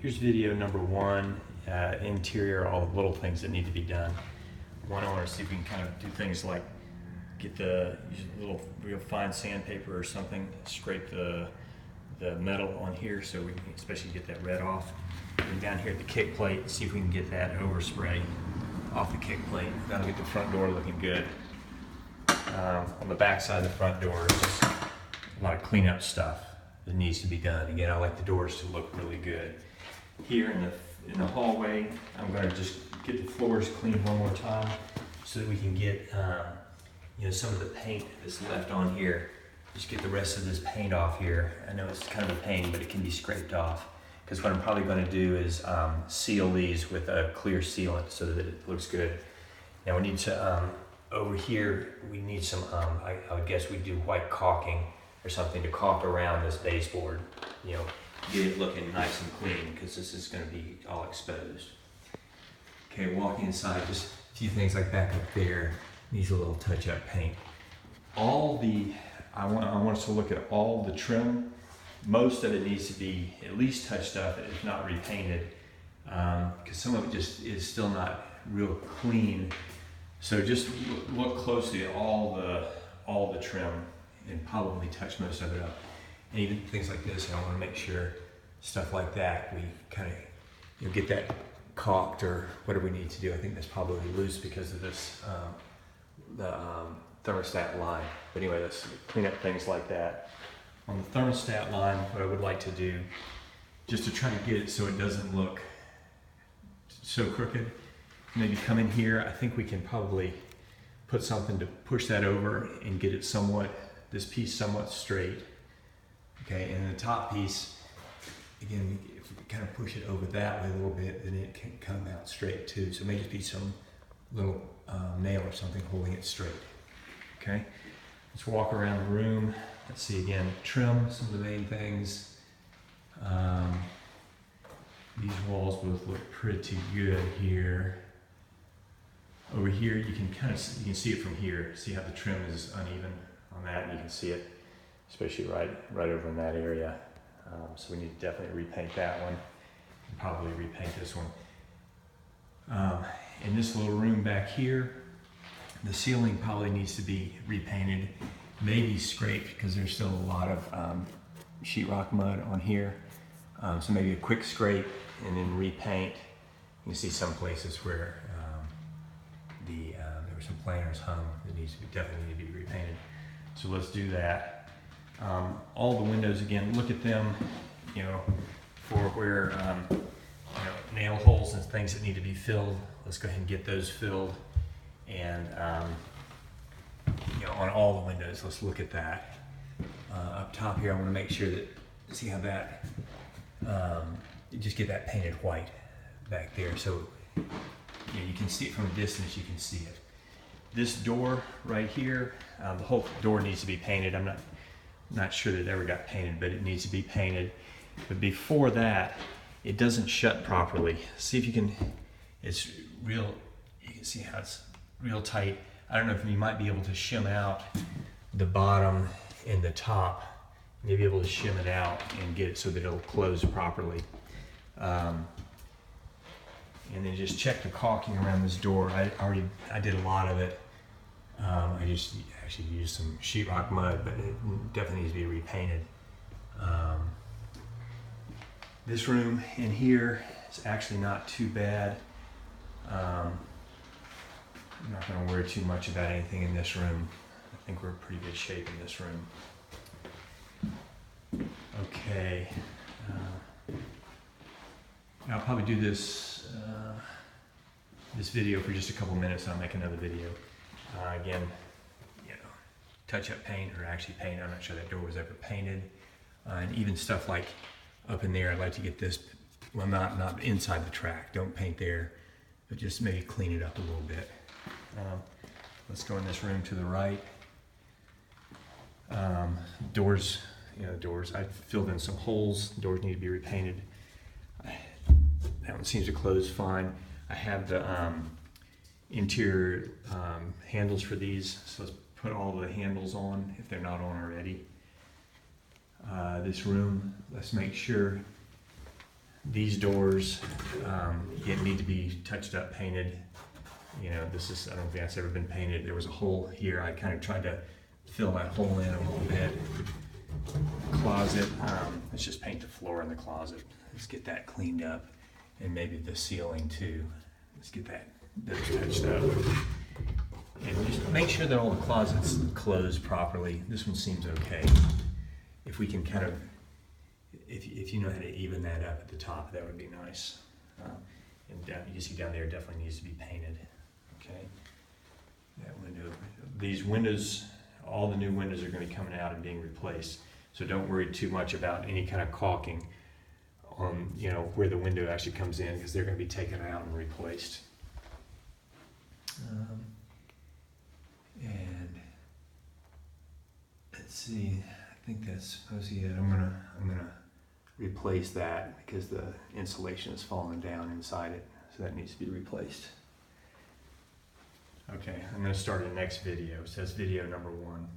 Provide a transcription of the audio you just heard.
Here's video number one, interior, all the little things that need to be done. One, I want to see if we can kind of do things like use a little real fine sandpaper or something, scrape the metal on here so we can especially get that red off. And down here at the kick plate, see if we can get that overspray off the kick plate. That'll get the front door looking good. On the back side of the front door is just a lot of cleanup stuff that needs to be done. Again, I like the doors to look really good. Here in the hallway, I'm going to just get the floors cleaned one more time so that we can get some of the paint that's left on here. Just get the rest of this paint off here. I know it's kind of a pain, but it can be scraped off. Because what I'm probably going to do is seal these with a clear sealant so that it looks good. Now we need to, over here, we need some, I would guess we'd do white caulking or something to caulk around this baseboard. Get it looking nice and clean because this is going to be all exposed. Okay, walking inside, just a few things like back up there needs a little touch-up paint. I want us to look at all the trim. Most of it needs to be at least touched up, if not repainted, because some of it just is still not real clean. So just look closely at all the trim and probably touch most of it up. And even things like this, I want to make sure stuff like that, we kind of get that caulked or whatever we need to do. I think that's probably loose because of this, the thermostat line. But anyway, let's clean up things like that. On the thermostat line, what I would like to do, just to try to get it so it doesn't look so crooked, maybe come in here. I think we can probably put something to push that over and get it this piece somewhat straight. Okay, and the top piece, again, if we kind of push it over that way a little bit, then it can come out straight too. So it may just be some little nail or something holding it straight. Okay, let's walk around the room. Let's see again, trim, some of the main things. These walls both look pretty good here. Over here, you can see it from here. See how the trim is uneven on that, and you can see it, especially right over in that area. So we need to definitely repaint that one, and probably repaint this one. In this little room back here, the ceiling probably needs to be repainted, maybe scraped because there's still a lot of sheetrock mud on here. So maybe a quick scrape and then repaint. You can see some places where there were some planters hung that definitely need to be repainted. So let's do that. All the windows, again, look at them, for where nail holes and things that need to be filled. Let's go ahead and get those filled. And on all the windows, let's look at that. Up top here, I want to make sure that, see how that, just get that painted white back there. So you can see it from a distance, you can see it. This door right here, the whole door needs to be painted. I'm not sure that it ever got painted, but it needs to be painted. But before that, it doesn't shut properly. See if you can, it's real, you can see how it's real tight. I don't know if you might be able to shim out the bottom and the top. Maybe able to shim it out and get it so that it'll close properly. And then just check the caulking around this door. I did a lot of it. I just actually used some sheetrock mud, but it definitely needs to be repainted. This room in here is actually not too bad. I'm not going to worry too much about anything in this room. I think we're in pretty good shape in this room. Okay. I'll probably do this video for just a couple minutes and I'll make another video. Again, touch-up paint or actually paint. I'm not sure that door was ever painted. And even stuff like up in there, I'd like to get this, well, not inside the track. Don't paint there, but just maybe clean it up a little bit. Let's go in this room to the right. Doors, doors. I filled in some holes. Doors need to be repainted. That one seems to close fine. I have the interior handles for these, so let's put all the handles on if they're not on already. This room, let's make sure These doors, again, need to be touched up, painted. You know, this is, I don't think that's ever been painted. There was a hole here. I kind of tried to fill that hole in a little bit. Closet, let's just paint the floor in the closet. Let's get that cleaned up. And maybe the ceiling too. Let's get those touched up. And just make sure that all the closets close properly. This one seems okay. If we can kind of, if you know how to even that up at the top, that would be nice. And down, you can see down there definitely needs to be painted. Okay. That window, these windows, all the new windows are going to be coming out and being replaced. So don't worry too much about any kind of caulking on, you know, where the window actually comes in, because they're going to be taken out and replaced. And let's see, I think that's supposed to be it. I'm gonna replace that because the insulation is falling down inside it, so that needs to be replaced. Okay, I'm gonna start the next video. It says video number 1.